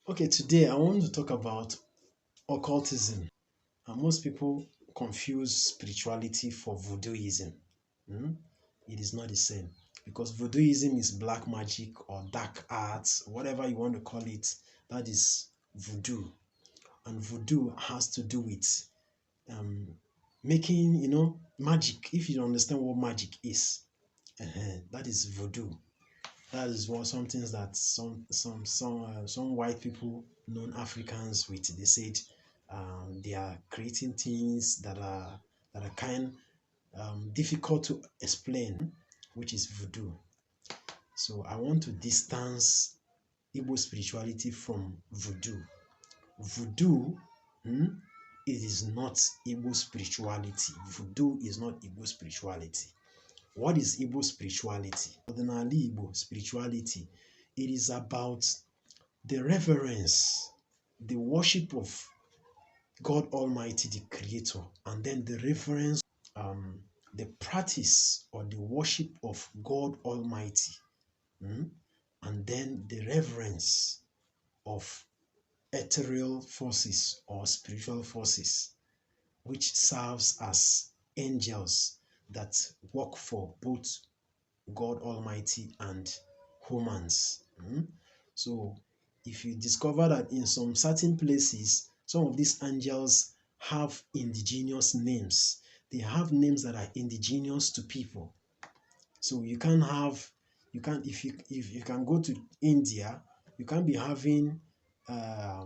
Okay, today I want to talk about occultism. And most people confuse spirituality for voodooism. Hmm? It is not the same because voodooism is black magic or dark arts, whatever you want to call it. That is voodoo, and voodoo has to do with um, making magic. If you understand what magic is, that is voodoo. That is what some things that some white people, known Africans, with they said they are creating things that are kind difficult to explain, which is voodoo. So I want to distance Igbo spirituality from voodoo. Voodoo, hmm, it is not Igbo spirituality. Voodoo is not Igbo spirituality. What is Igbo spirituality? Ordinarily Igbo spirituality, it is about the reverence, the worship of God Almighty, the Creator, and then the reverence, um, the practice or the worship of God Almighty, hmm, and then the reverence of ethereal forces or spiritual forces, which serves as angels that work for both God Almighty and humans. So, if you discover that in some certain places, some of these angels have indigenous names, they have names that are indigenous to people. So you can't if you can go to India, you can't be having a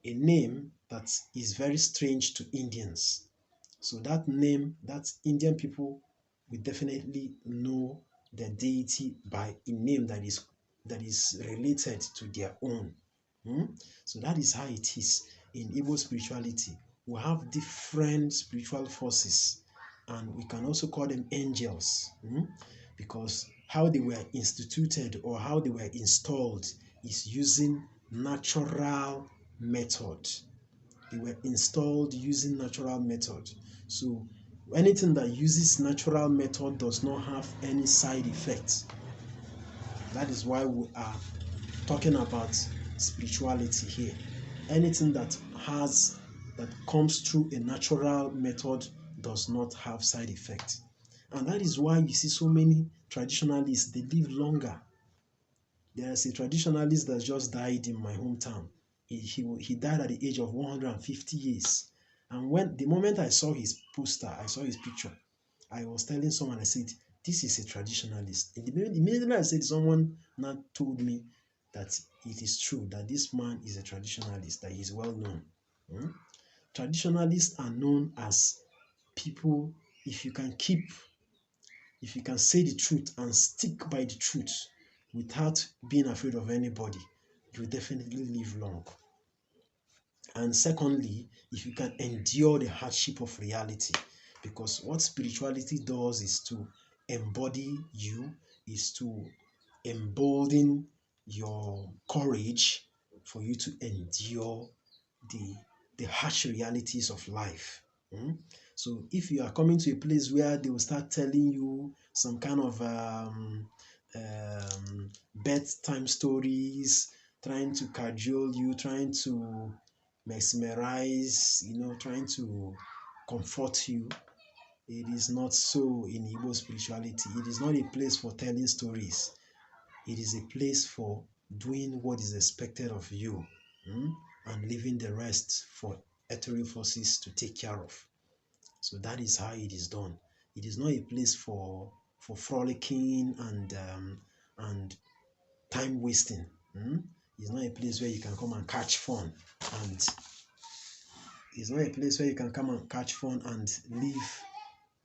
name that is very strange to Indians. So that name, that Indian people will definitely know the deity by a name that is related to their own. Hmm? So that is how it is in Igbo spirituality. We have different spiritual forces, and we can also call them angels, because how they were instituted or how they were installed is using natural method. They were installed using natural method. So anything that uses natural method does not have any side effects. That is why we are talking about spirituality here. Anything that comes through a natural method does not have side effects. And that is why you see so many traditionalists, they live longer. There is a traditionalist that just died in my hometown. He died at the age of 150 years. And when the moment I saw his poster, I saw his picture, I was telling someone, I said, this is a traditionalist. And immediately I said, someone now told me that it is true that this man is a traditionalist, that he is well known. Hmm? Traditionalists are known as people, if you can say the truth and stick by the truth without being afraid of anybody, you will definitely live long. And secondly, if you can endure the hardship of reality, because what spirituality does is to embody you, is to embolden your courage for you to endure the harsh realities of life. So if you are coming to a place where they will start telling you some kind of bedtime stories, trying to cajole you, trying to mesmerize, trying to comfort you, it is not so in Igbo spirituality. It is not a place for telling stories. It is a place for doing what is expected of you, and leaving the rest for ethereal forces to take care of. So that is how it is done. It is not a place for frolicking and time wasting. It's not a place where you can come and catch fun, and it's not a place where you can come and catch fun and live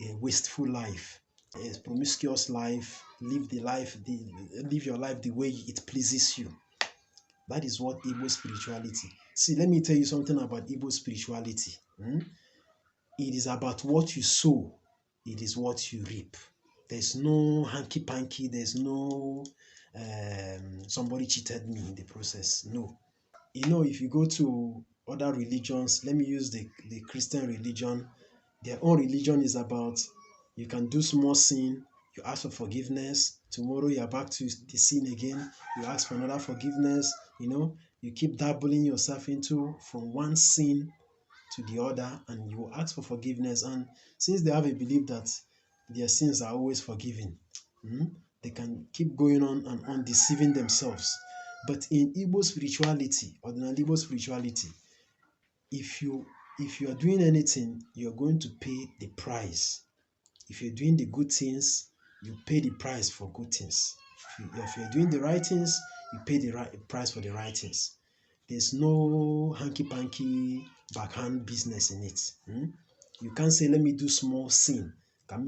a wasteful life, a promiscuous life. Live your life the way it pleases you. That is what Igbo spirituality. See, let me tell you something about Igbo spirituality. It is about what you sow, it is what you reap. There's no hanky panky, there's no somebody cheated me in the process. No. If you go to other religions, let me use the Christian religion. Their own religion is about, you can do small sin, you ask for forgiveness. Tomorrow you are back to the sin again, you ask for another forgiveness. You keep dabbling yourself into from one sin to the other, and you ask for forgiveness. And since they have a belief that their sins are always forgiven, they can keep going on and on deceiving themselves. But in Igbo spirituality, ordinary Igbo spirituality, if you are doing anything, you're going to pay the price. If you're doing the good things, you pay the price for good things. If you're doing the right things, you pay the right price for the right things. There's no hanky-panky backhand business in it. You can't say, let me do small sin. That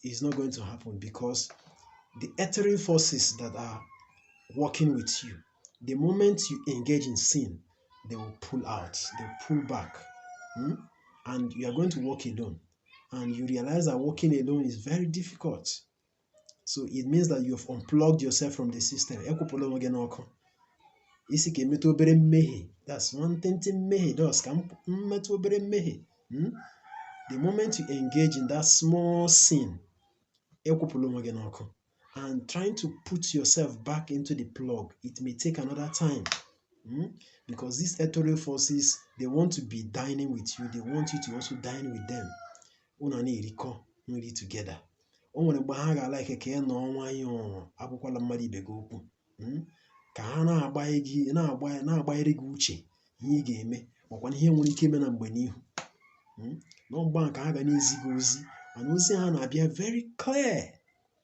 is not going to happen, because the ethereal forces that are working with you, the moment you engage in sin, they will pull out, they will pull back. And you are going to walk alone. And you realize that walking alone is very difficult. So it means that you have unplugged yourself from the system. That's one thing. The moment you engage in that small sin, and trying to put yourself back into the plug, it may take another time. Because these ethereal forces, they want to be dining with you. They want you to also dine with them. Together. O nwere mgbe ha ga-alaike ka ị nọọ nwayọọ, agwakwala mmadụ ibe gị okwu, ka ha na-agbanyere gị uche ihe ị ga-eme, makwana ihe nwere ike ime na mgbe n'ihu. N'ọgba nke ha ga na-ezi gị ozi, mana ozi ha na-abịa very clear.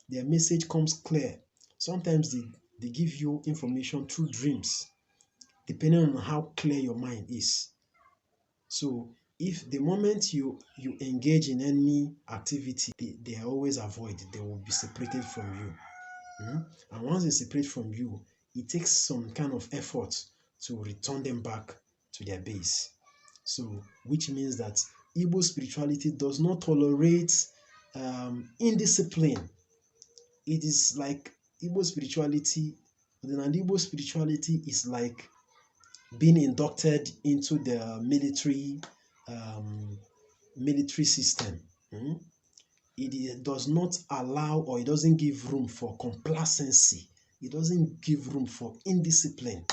Their message comes clear. Sometimes they give you information through dreams, depending on how clear your mind is. So if the moment you engage in any activity, they are always avoided. They will be separated from you. And once they separate from you, it takes some kind of effort to return them back to their base. So, which means that Igbo spirituality does not tolerate indiscipline. It is like Igbo spirituality, and Igbo spirituality is like being inducted into the military system. It does not allow, or it doesn't give room for complacency. It doesn't give room for indiscipline.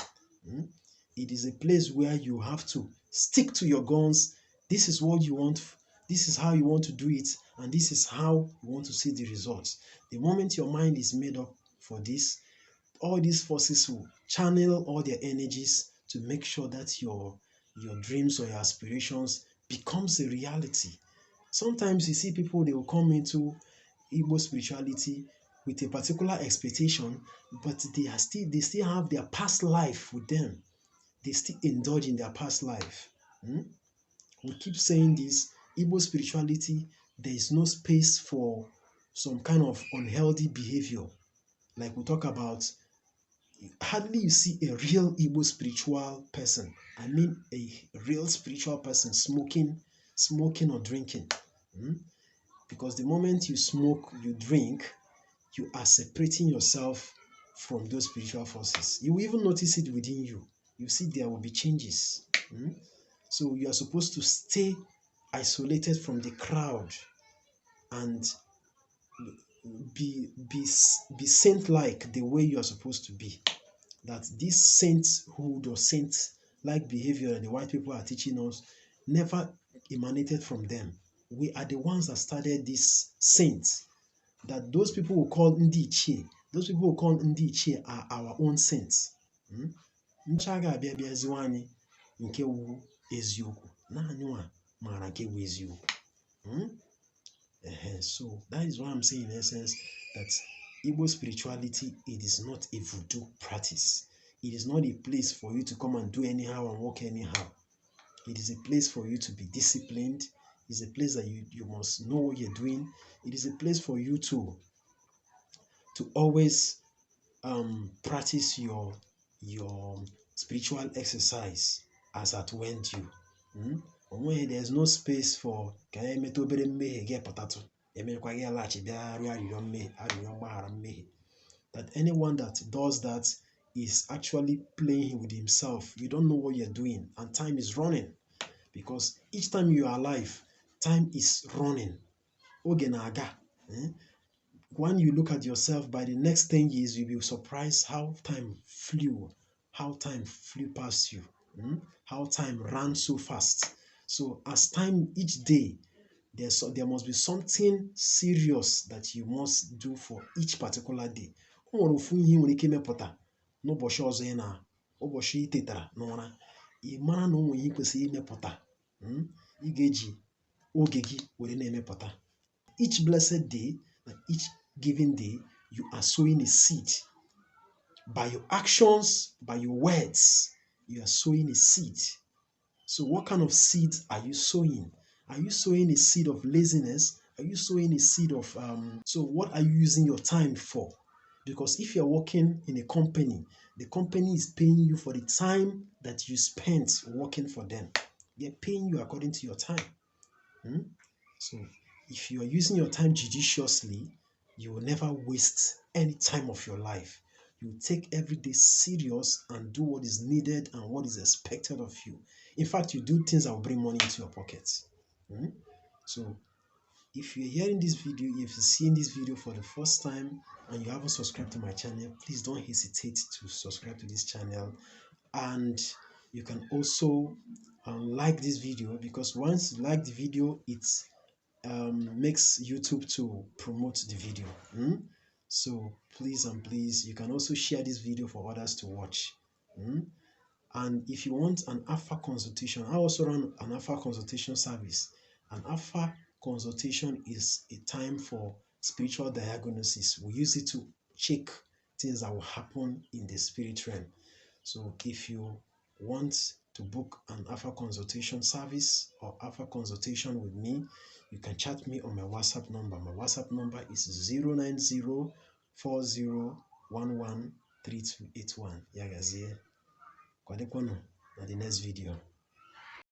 It is a place where you have to stick to your guns. This is what you want. This is how you want to do it, and this is how you want to see the results. The moment your mind is made up for this, all these forces will channel all their energies to make sure that your dreams or your aspirations becomes a reality. Sometimes you see people, they will come into Igbo spirituality with a particular expectation, but they still have their past life with them. They still indulge in their past life. We keep saying this, Igbo spirituality, there is no space for some kind of unhealthy behavior. Like we talk about, hardly you see a real Igbo spiritual person. I mean a real spiritual person smoking or drinking. Because the moment you smoke, you drink, you are separating yourself from those spiritual forces. You will even notice it within you. You see there will be changes. So you are supposed to stay isolated from the crowd and be saint-like the way you are supposed to be. That this sainthood or saint-like behavior that the white people are teaching us never emanated from them. We are the ones that started this saints. That those people who call Ndiche, are our own saints. Nchaga abịa ziwani nke wu eziokwu. Na anyụa mara nke wu eziokwu. So that is why I'm saying in essence that Igbo spirituality, it is not a voodoo practice. It is not a place for you to come and do anyhow and walk anyhow. It is a place for you to be disciplined. It's a place that you must know what you're doing. It is a place for you to always practice your spiritual exercise as at when due. There's no space for that anyone that does that is actually playing with himself. You don't know what you're doing, and time is running, because each time you are alive, time is running. Oge na-aga, Eh? When you look at yourself, by the next 10 years, you'll be surprised how time flew past you, how time ran so fast. So as time each day, there must be something serious that you must do for each particular day. O nwere ofu ihe nwere ike imepụta n'ụbọchị ọzọ ị na ụbọchị ị tetara n'ụra, ị mara na o nwere ihe kwesịrị imepụta, ị ga-eji oge gị were na-emepụta. Each blessed day and each given day, you are sowing a seed. By your actions, by your words, you are sowing a seed. So what kind of seeds are you sowing? Are you sowing a seed of laziness? Are you sowing a seed of so what are you using your time for? Because if you're working in a company, the company is paying you for the time that you spent working for them. They're paying you according to your time. So if you are using your time judiciously, you will never waste any time of your life. You take every day serious and do what is needed and what is expected of you. In fact, you do things that will bring money into your pockets. So if you're hearing this video, if you're seeing this video for the first time and you haven't subscribed to my channel, please don't hesitate to subscribe to this channel. And you can also like this video, because once you like the video, it makes YouTube to promote the video. So please and please, you can also share this video for others to watch. And if you want an Alpha consultation, I also run an Alpha consultation service. An Alpha consultation is a time for spiritual diagnosis. We use it to check things that will happen in the spirit realm. So if you want to book an Alpha consultation service or Alpha consultation with me, you can chat me on my WhatsApp number. My WhatsApp number is 09040113281. Yagazie. Kwadekono na the next video.